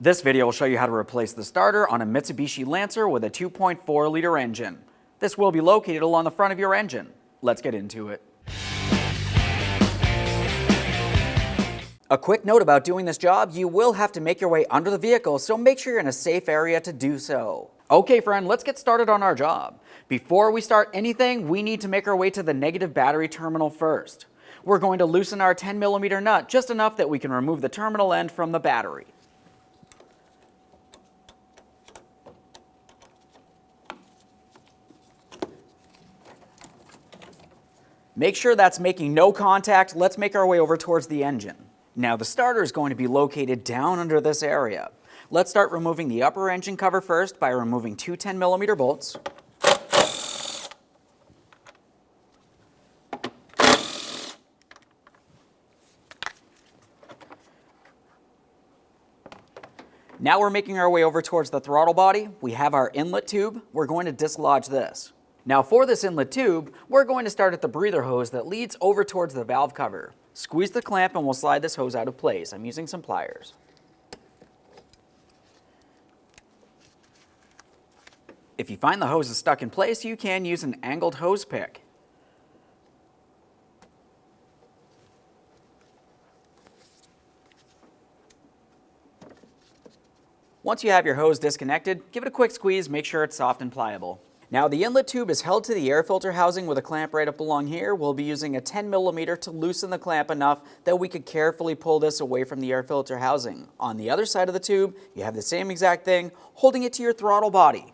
This video will show you how to replace the starter on a Mitsubishi Lancer with a 2.4-liter engine. This will be located along the front of your engine. Let's get into it. A quick note about doing this job, you will have to make your way under the vehicle, so make sure you're in a safe area to do so. Okay friend, let's get started on our job. Before we start anything, we need to make our way to the negative battery terminal first. We're going to loosen our 10mm nut just enough that we can remove the terminal end from the battery. Make sure that's making no contact. Let's make our way over towards the engine. Now the starter is going to be located down under this area. Let's start removing the upper engine cover first by removing two 10mm bolts. Now we're making our way over towards the throttle body. We have our inlet tube. We're going to dislodge this. Now for this inlet tube, we're going to start at the breather hose that leads over towards the valve cover. Squeeze the clamp and we'll slide this hose out of place. I'm using some pliers. If you find the hose is stuck in place, you can use an angled hose pick. Once you have your hose disconnected, give it a quick squeeze, make sure it's soft and pliable. Now the inlet tube is held to the air filter housing with a clamp right up along here. We'll be using a 10mm to loosen the clamp enough that we could carefully pull this away from the air filter housing. On the other side of the tube, you have the same exact thing, holding it to your throttle body.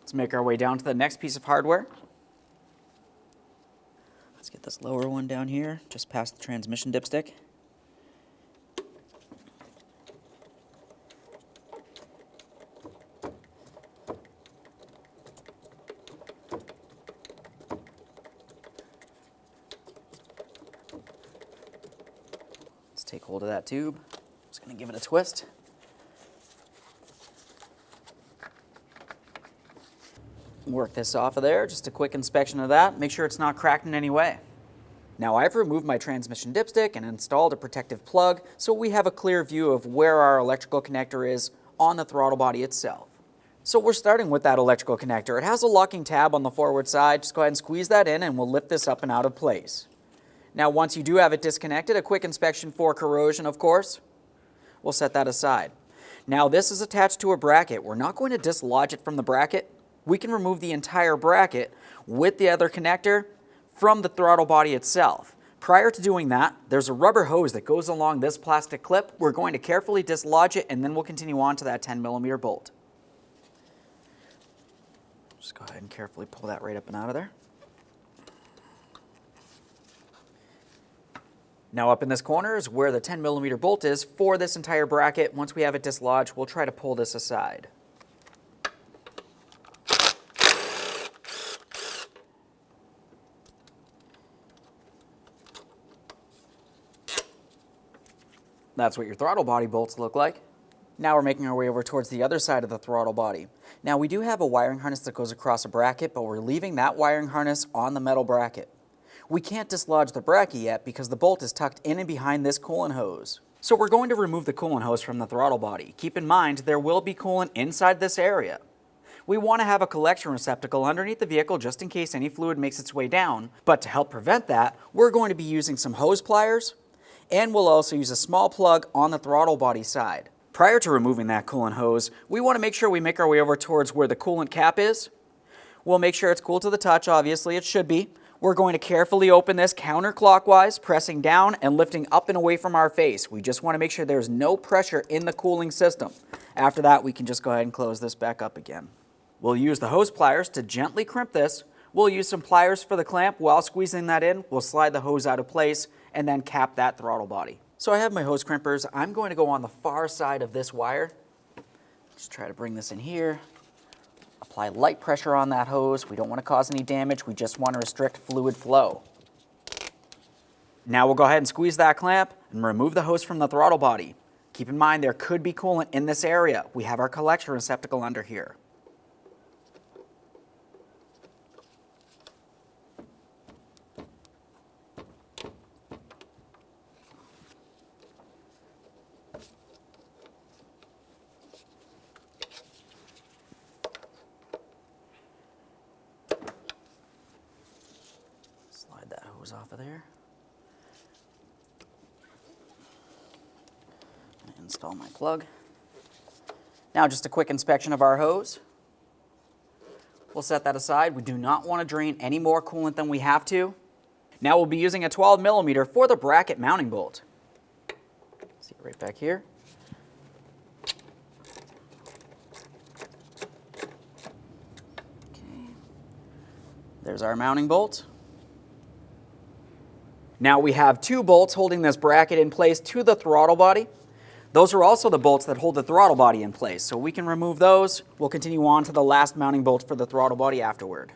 Let's make our way down to the next piece of hardware. Let's get this lower one down here, just past the transmission dipstick. Let's take hold of that tube. Just going to give it a twist. Work this off of there, just a quick inspection of that, make sure it's not cracked in any way. Now I've removed my transmission dipstick and installed a protective plug so we have a clear view of where our electrical connector is on the throttle body itself. So we're starting with that electrical connector. It has a locking tab on the forward side. Just go ahead and squeeze that in and we'll lift this up and out of place. Now once you do have it disconnected, a quick inspection for corrosion, of course. We'll set that aside. Now this is attached to a bracket. We're not going to dislodge it from the bracket. We can remove the entire bracket with the other connector from the throttle body itself. Prior to doing that, there's a rubber hose that goes along this plastic clip. We're going to carefully dislodge it and then we'll continue on to that 10mm bolt. Just go ahead and carefully pull that right up and out of there. Now up in this corner is where the 10mm bolt is for this entire bracket. Once we have it dislodged, we'll try to pull this aside. That's what your throttle body bolts look like. Now we're making our way over towards the other side of the throttle body. Now we do have a wiring harness that goes across a bracket, but we're leaving that wiring harness on the metal bracket. We can't dislodge the bracket yet because the bolt is tucked in and behind this coolant hose. So we're going to remove the coolant hose from the throttle body. Keep in mind there will be coolant inside this area. We want to have a collection receptacle underneath the vehicle just in case any fluid makes its way down, but to help prevent that, we're going to be using some hose pliers, and we'll also use a small plug on the throttle body side. Prior to removing that coolant hose, we want to make sure we make our way over towards where the coolant cap is. We'll make sure it's cool to the touch, obviously it should be. We're going to carefully open this counterclockwise, pressing down and lifting up and away from our face. We just want to make sure there's no pressure in the cooling system. After that, we can just go ahead and close this back up again. We'll use the hose pliers to gently crimp this. We'll use some pliers for the clamp. While squeezing that in, we'll slide the hose out of place and then cap that throttle body. So I have my hose crimpers. I'm going to go on the far side of this wire. Just try to bring this in here. Apply light pressure on that hose. We don't want to cause any damage. We just want to restrict fluid flow. Now we'll go ahead and squeeze that clamp and remove the hose from the throttle body. Keep in mind there could be coolant in this area. We have our collection receptacle under here. Slide that hose off of there. Install my plug. Now just a quick inspection of our hose. We'll set that aside. We do not want to drain any more coolant than we have to. Now we'll be using a 12 millimeter for the bracket mounting bolt. See it right back here. Okay. There's our mounting bolt. Now we have two bolts holding this bracket in place to the throttle body. Those are also the bolts that hold the throttle body in place, so we can remove those. We'll continue on to the last mounting bolt for the throttle body afterward.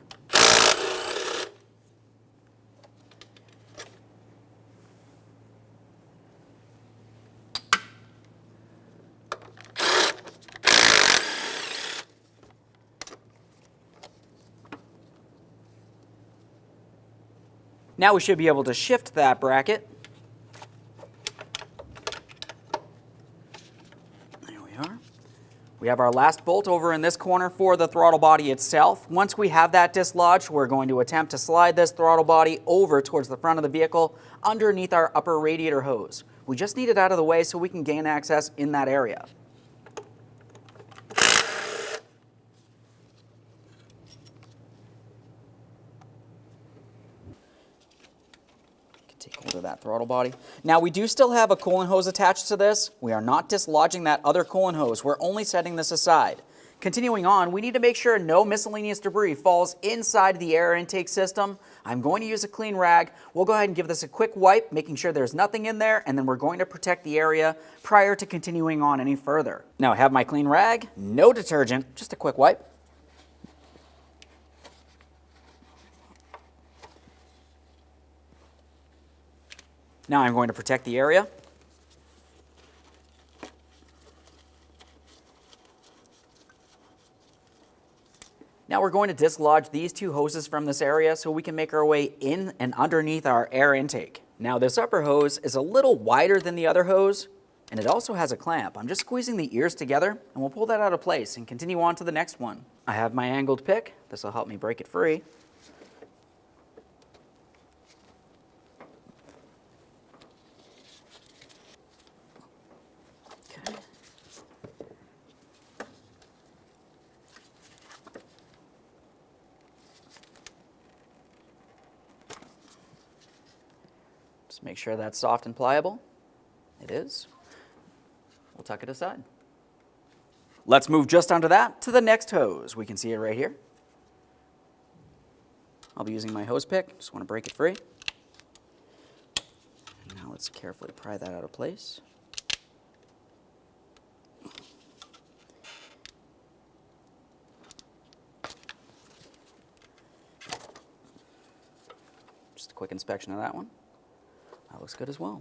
Now we should be able to shift that bracket. We have our last bolt over in this corner for the throttle body itself. Once we have that dislodged, we're going to attempt to slide this throttle body over towards the front of the vehicle underneath our upper radiator hose. We just need it out of the way so we can gain access in that area. Take hold of that throttle body. Now we do still have a coolant hose attached to this. We are not dislodging that other coolant hose. We're only setting this aside. Continuing on, we need to make sure no miscellaneous debris falls inside the air intake system. I'm going to use a clean rag. We'll go ahead and give this a quick wipe, making sure there's nothing in there, and then we're going to protect the area prior to continuing on any further. Now I have my clean rag, no detergent, just a quick wipe. Now I'm going to protect the area. Now we're going to dislodge these two hoses from this area so we can make our way in and underneath our air intake. Now this upper hose is a little wider than the other hose, and it also has a clamp. I'm just squeezing the ears together, and we'll pull that out of place and continue on to the next one. I have my angled pick. This will help me break it free. Just make sure that's soft and pliable. It is. We'll tuck it aside. Let's move just under that to the next hose. We can see it right here. I'll be using my hose pick. Just want to break it free. Now let's carefully pry that out of place. Just a quick inspection of that one. That looks good as well.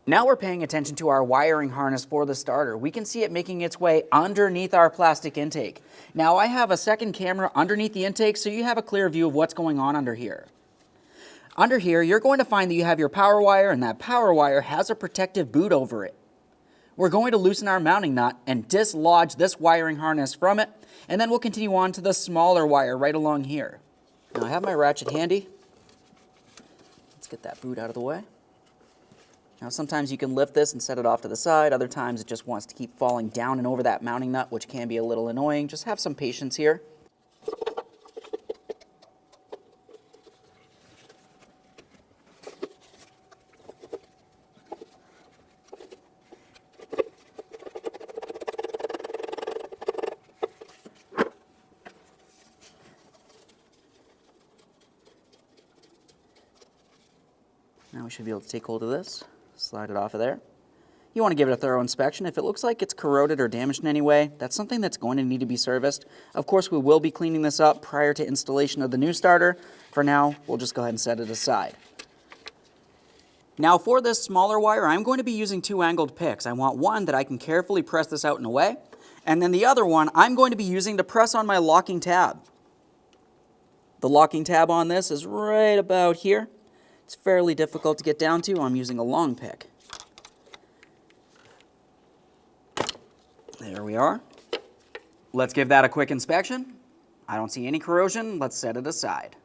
Now we're paying attention to our wiring harness for the starter. We can see it making its way underneath our plastic intake. Now I have a second camera underneath the intake so you have a clear view of what's going on under here. Under here, you're going to find that you have your power wire, and that power wire has a protective boot over it. We're going to loosen our mounting nut and dislodge this wiring harness from it, and then we'll continue on to the smaller wire right along here. Now I have my ratchet handy. Let's get that boot out of the way. Now sometimes you can lift this and set it off to the side. Other times it just wants to keep falling down and over that mounting nut, which can be a little annoying. Just have some patience here. Now we should be able to take hold of this. Slide it off of there. You want to give it a thorough inspection. If it looks like it's corroded or damaged in any way, that's something that's going to need to be serviced. Of course, we will be cleaning this up prior to installation of the new starter. For now, we'll just go ahead and set it aside. Now for this smaller wire, I'm going to be using 2 angled picks. I want one that I can carefully press this out and away, and then the other one I'm going to be using to press on my locking tab. The locking tab on this is right about here. It's fairly difficult to get down to. I'm using a long pick. There we are. Let's give that a quick inspection. I don't see any corrosion. Let's set it aside.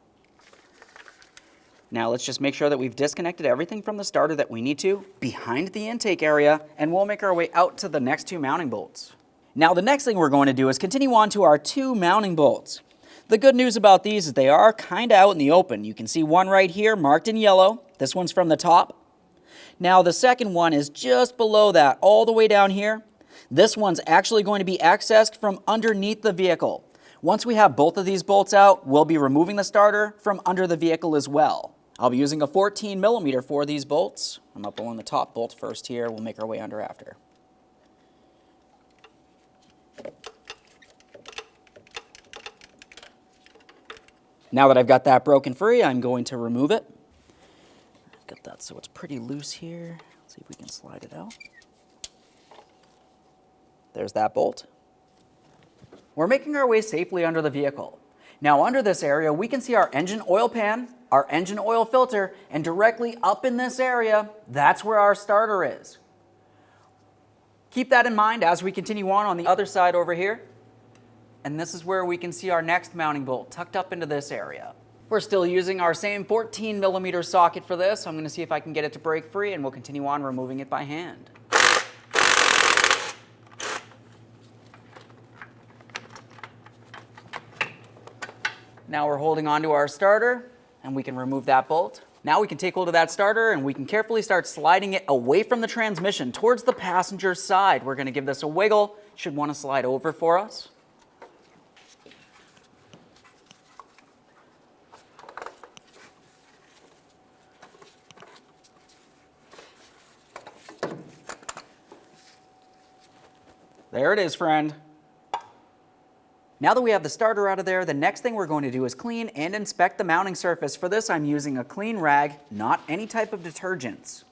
Now let's just make sure that we've disconnected everything from the starter that we need to behind the intake area, and we'll make our way out to the next 2 mounting bolts. Now the next thing we're going to do is continue on to our 2 mounting bolts. The good news about these is they are kind of out in the open. You can see one right here marked in yellow. This one's from the top. Now the second one is just below that, all the way down here. This one's actually going to be accessed from underneath the vehicle. Once we have both of these bolts out, we'll be removing the starter from under the vehicle as well. I'll be using a 14mm for these bolts. I'm up on the top bolt first here. We'll make our way under after. Now that I've got that broken free, I'm going to remove it. Got that so it's pretty loose here. Let's see if we can slide it out. There's that bolt. We're making our way safely under the vehicle. Now under this area, we can see our engine oil pan, our engine oil filter, and directly up in this area, that's where our starter is. Keep that in mind as we continue on the other side over here. And this is where we can see our next mounting bolt tucked up into this area. We're still using our same 14mm socket for this, so I'm going to see if I can get it to break free, and we'll continue on removing it by hand. Now we're holding onto our starter, and we can remove that bolt. Now we can take hold of that starter, and we can carefully start sliding it away from the transmission towards the passenger side. We're going to give this a wiggle. Should want to slide over for us. There it is, friend. Now that we have the starter out of there, the next thing we're going to do is clean and inspect the mounting surface. For this, I'm using a clean rag, not any type of detergents.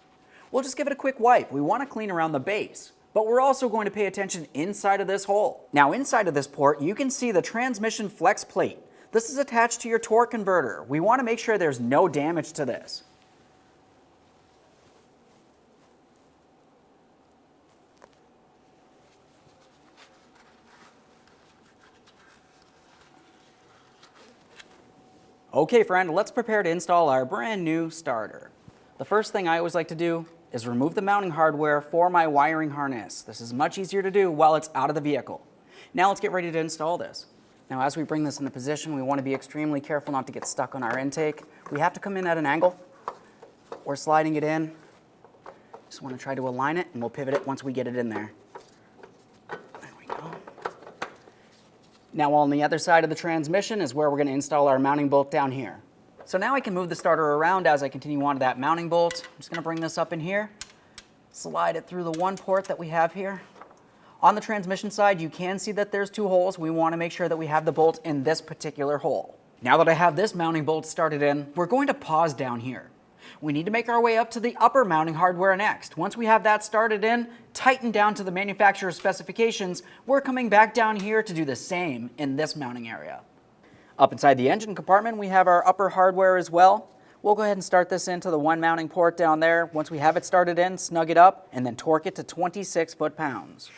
We'll just give it a quick wipe. We want to clean around the base, but we're also going to pay attention inside of this hole. Now inside of this port, you can see the transmission flex plate. This is attached to your torque converter. We want to make sure there's no damage to this. Okay, friend, let's prepare to install our brand new starter. The first thing I always like to do is remove the mounting hardware for my wiring harness. This is much easier to do while it's out of the vehicle. Now let's get ready to install this. Now as we bring this into position, we want to be extremely careful not to get stuck on our intake. We have to come in at an angle. We're sliding it in. Just want to try to align it, and we'll pivot it once we get it in there. Now on the other side of the transmission is where we're going to install our mounting bolt down here. So now I can move the starter around as I continue on to that mounting bolt. I'm just going to bring this up in here, slide it through the one port that we have here. On the transmission side, you can see that there's 2 holes. We want to make sure that we have the bolt in this particular hole. Now that I have this mounting bolt started in, we're going to pause down here. We need to make our way up to the upper mounting hardware next. Once we have that started in, tightened down to the manufacturer's specifications, we're coming back down here to do the same in this mounting area. Up inside the engine compartment, we have our upper hardware as well. We'll go ahead and start this into the one mounting port down there. Once we have it started in, snug it up, and then torque it to 26 foot-pounds.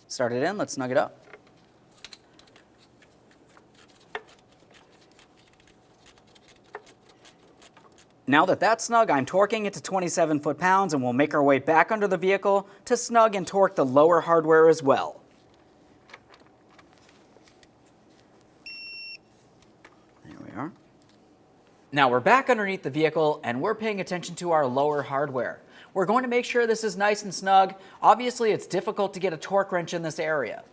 Start it in, let's snug it up. Now that that's snug, I'm torquing it to 27 foot-pounds, and we'll make our way back under the vehicle to snug and torque the lower hardware as well. There we are. Now we're back underneath the vehicle, and we're paying attention to our lower hardware. We're going to make sure this is nice and snug. Obviously, it's difficult to get a torque wrench in this area.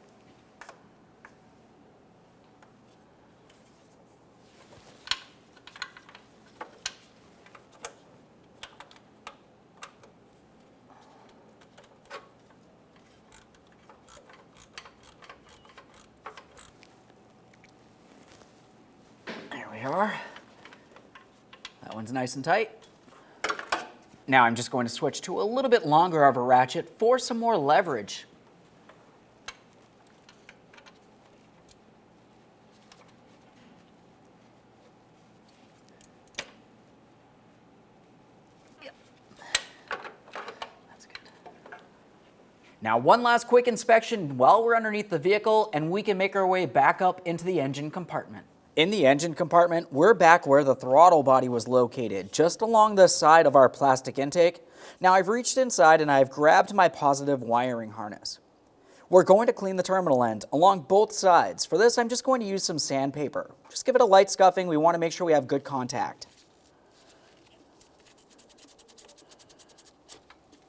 they are. That one's nice and tight. Now I'm just going to switch to a little bit longer of a ratchet for some more leverage. Now, one last quick inspection while we're underneath the vehicle, and we can make our way back up into the engine compartment. In the engine compartment, we're back where the throttle body was located, just along the side of our plastic intake. Now, I've reached inside and I've grabbed my positive wiring harness. We're going to clean the terminal end along both sides. For this, I'm just going to use some sandpaper. Just give it a light scuffing. We want to make sure we have good contact.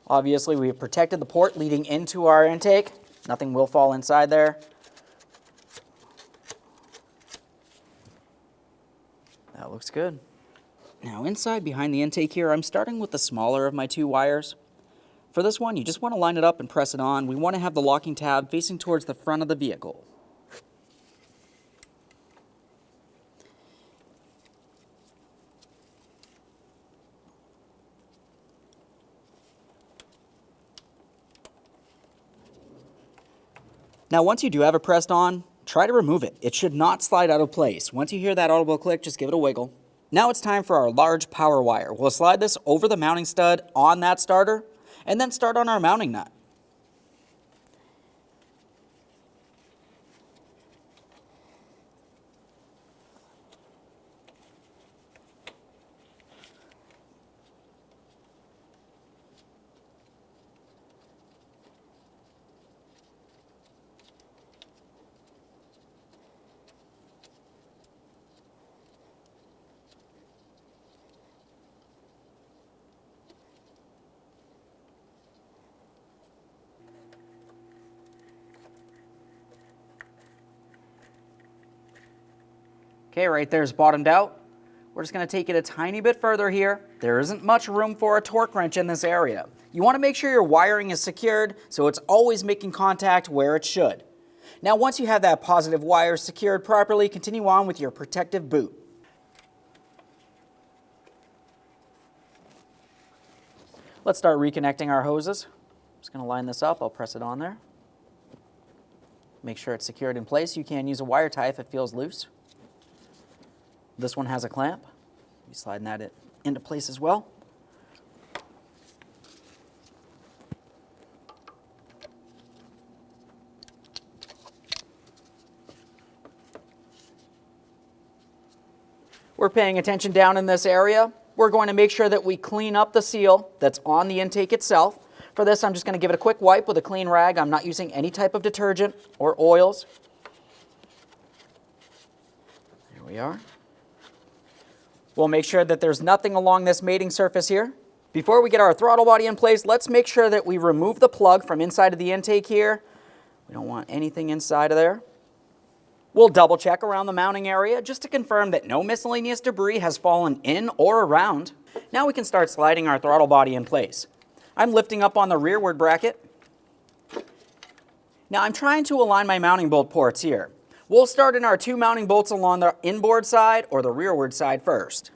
Obviously, we've protected the port leading into our intake. Nothing will fall inside there. That looks good. Now, inside behind the intake here, I'm starting with the smaller of my two wires. For this one, you just want to line it up and press it on. We want to have the locking tab facing towards the front of the vehicle. Now, once you do have it pressed on, try to remove it. It should not slide out of place. Once you hear that audible click, just give it a wiggle. Now it's time for our large power wire. We'll slide this over the mounting stud on that starter, and then start on our mounting nut. Okay, right there's bottomed out. We're just going to take it a tiny bit further here. There isn't much room for a torque wrench in this area. You want to make sure your wiring is secured so it's always making contact where it should. Now, once you have that positive wire secured properly, continue on with your protective boot. Let's start reconnecting our hoses. Just going to line this up. I'll press it on there. Make sure it's secured in place. You can use a wire tie if it feels loose. This one has a clamp. Be sliding that into place as well. We're paying attention down in this area. We're going to make sure that we clean up the seal that's on the intake itself. For this, I'm just going to give it a quick wipe with a clean rag. I'm not using any type of detergent or oils. There we are. We'll make sure that there's nothing along this mating surface here. Before we get our throttle body in place, let's make sure that we remove the plug from inside of the intake here. We don't want anything inside of there. We'll double check around the mounting area just to confirm that no miscellaneous debris has fallen in or around. Now we can start sliding our throttle body in place. I'm lifting up on the rearward bracket. Now I'm trying to align my mounting bolt ports here. We'll start in our two mounting bolts along the inboard side or the rearward side first.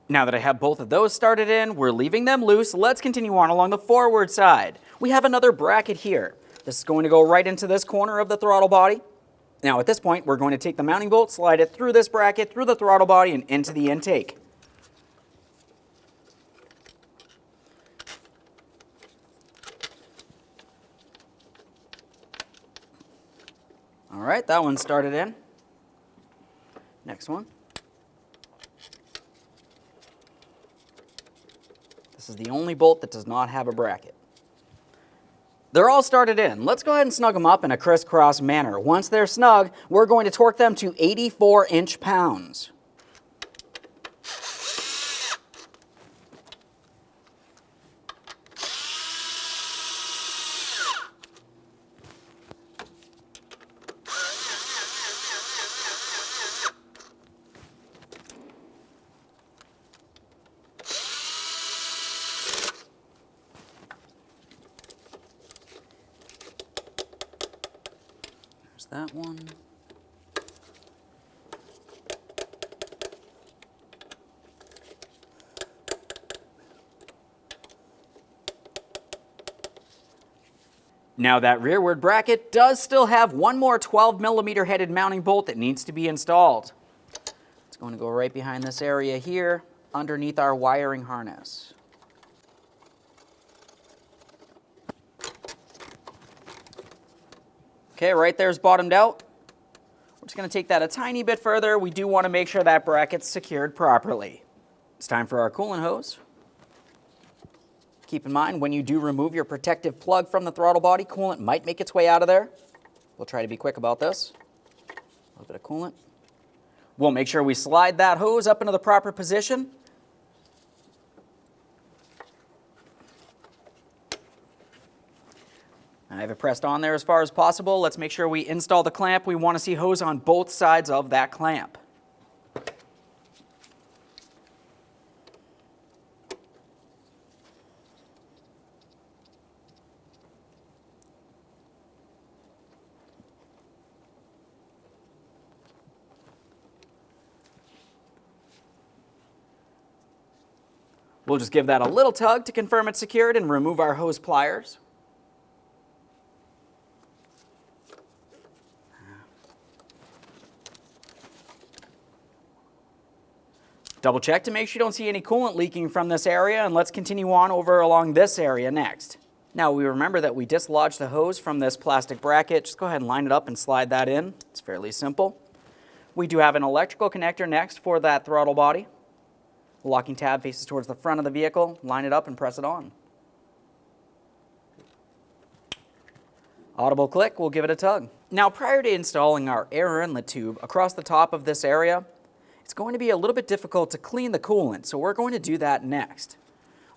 Now that I have both of those started in, we're leaving them loose. Let's continue on along the forward side. We have another bracket here. This is going to go right into this corner of the throttle body. Now at this point, we're going to take the mounting bolt, slide it through this bracket, through the throttle body, and into the intake. All right, that one started in. Next one. This is the only bolt that does not have a bracket. They're all started in. Let's go ahead and snug them up in a crisscross manner. Once they're snug, we're going to torque them to 84 inch-pounds. that one. Now that rearward bracket does still have one more 12mm headed mounting bolt that needs to be installed. It's going to go right behind this area here, underneath our wiring harness. Okay, right there's bottomed out. We're just going to take that a tiny bit further. We do want to make sure that bracket's secured properly. It's time for our coolant hose. Keep in mind, when you do remove your protective plug from the throttle body, coolant might make its way out of there. We'll try to be quick about this. A little bit of coolant. We'll make sure we slide that hose up into the proper position. I have it pressed on there as far as possible. Let's make sure we install the clamp. We want to see hose on both sides of that clamp. We'll just give that a little tug to confirm it's secured and remove our hose pliers. Double check to make sure you don't see any coolant leaking from this area, and let's continue on over along this area next. Now we remember that we dislodged the hose from this plastic bracket. Just go ahead and line it up and slide that in. It's fairly simple. We do have an electrical connector next for that throttle body. The locking tab faces towards the front of the vehicle. Line it up and press it on. Audible click, we'll give it a tug. Now prior to installing our air inlet tube across the top of this area, it's going to be a little bit difficult to clean the coolant, so we're going to do that next.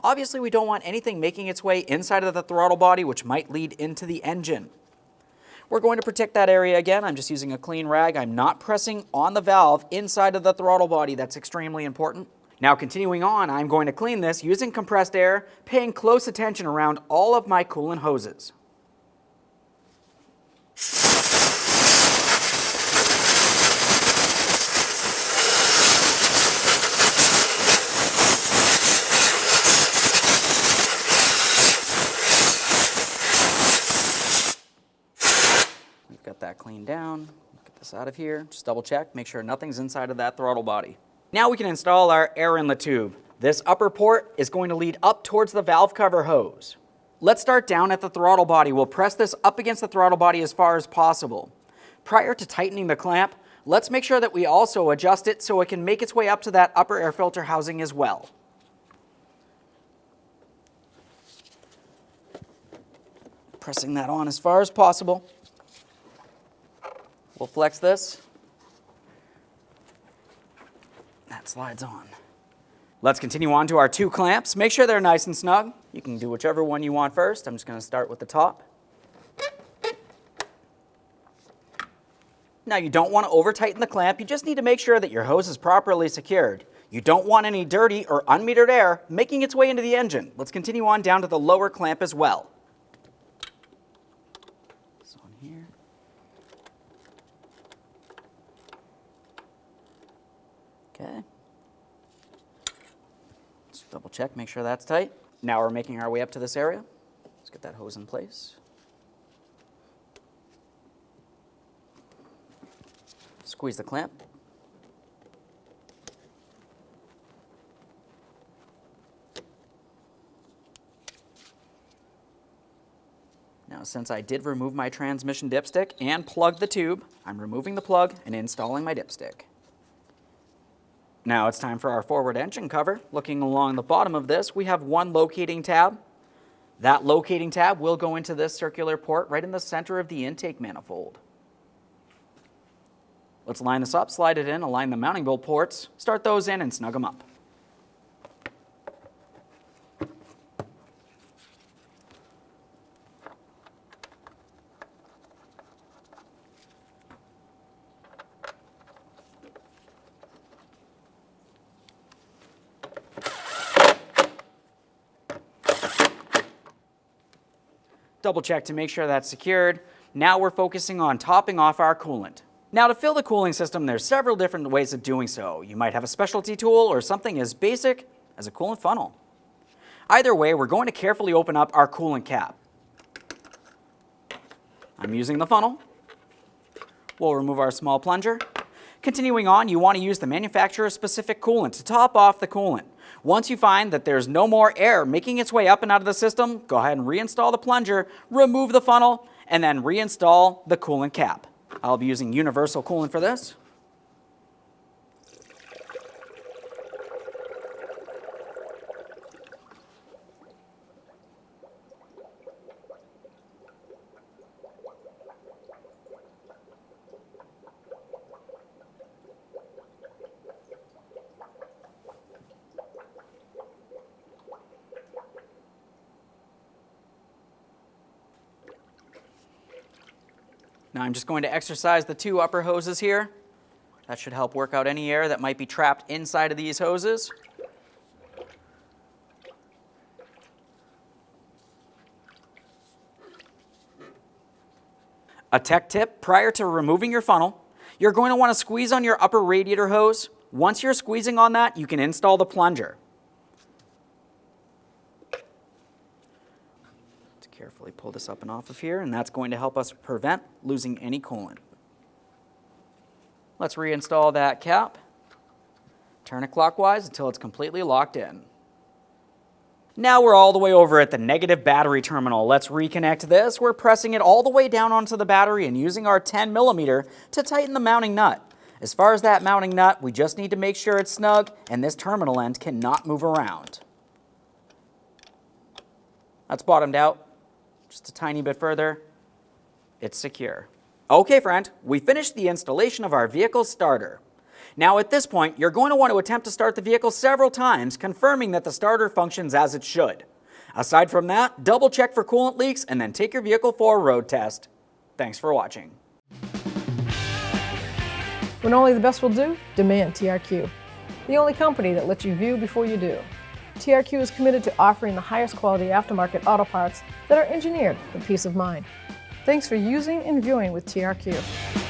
Obviously, we don't want anything making its way inside of the throttle body, which might lead into the engine. We're going to protect that area again. I'm just using a clean rag. I'm not pressing on the valve inside of the throttle body. That's extremely important. Now continuing on, I'm going to clean this using compressed air, paying close attention around all of my coolant hoses. We've got that cleaned down. Get this out of here. Just double check, make sure nothing's inside of that throttle body. Now we can install our air inlet tube. This upper port is going to lead up towards the valve cover hose. Let's start down at the throttle body. We'll press this up against the throttle body as far as possible. Prior to tightening the clamp, let's make sure that we also adjust it so it can make its way up to that upper air filter housing as well. Pressing that on as far as possible. We'll flex this. That slides on. Let's continue on to our two clamps. Make sure they're nice and snug. You can do whichever one you want first. I'm just going to start with the top. Now you don't want to over tighten the clamp. You just need to make sure that your hose is properly secured. You don't want any dirty or unmetered air making its way into the engine. Let's continue on down to the lower clamp as well. This on here. Okay. Let's double check, make sure that's tight. Now we're making our way up to this area. Let's get that hose in place. Squeeze the clamp. Now, since I did remove my transmission dipstick and plug the tube, I'm removing the plug and installing my dipstick. Now it's time for our forward engine cover. Looking along the bottom of this, we have one locating tab. That locating tab will go into this circular port right in the center of the intake manifold. Let's line this up, slide it in, align the mounting bolt ports, start those in and snug them up. Double check to make sure that's secured. Now we're focusing on topping off our coolant. Now to fill the cooling system, there's several different ways of doing so. You might have a specialty tool or something as basic as a coolant funnel. Either way, we're going to carefully open up our coolant cap. I'm using the funnel. We'll remove our small plunger. Continuing on, you want to use the manufacturer-specific coolant to top off the coolant. Once you find that there's no more air making its way up and out of the system, go ahead and reinstall the plunger, remove the funnel, and then reinstall the coolant cap. I'll be using universal coolant for this. Now I'm just going to exercise the two upper hoses here. That should help work out any air that might be trapped inside of these hoses. A tech tip, prior to removing your funnel, you're going to want to squeeze on your upper radiator hose. Once you're squeezing on that, you can install the plunger. Carefully pull this up and off of here, and that's going to help us prevent losing any coolant. Let's reinstall that cap. Turn it clockwise until it's completely locked in. Now we're all the way over at the negative battery terminal. Let's reconnect this. We're pressing it all the way down onto the battery and using our 10mm to tighten the mounting nut. As far as that mounting nut, we just need to make sure it's snug and this terminal end cannot move around. That's bottomed out. Just a tiny bit further, it's secure. Okay, friend, we finished the installation of our vehicle starter. Now at this point, you're going to want to attempt to start the vehicle several times, confirming that the starter functions as it should. Aside from that, double check for coolant leaks and then take your vehicle for a road test. Thanks for watching. When only the best will do, demand TRQ. The only company that lets you view before you do. TRQ is committed to offering the highest quality aftermarket auto parts that are engineered for peace of mind. Thanks for using and viewing with TRQ.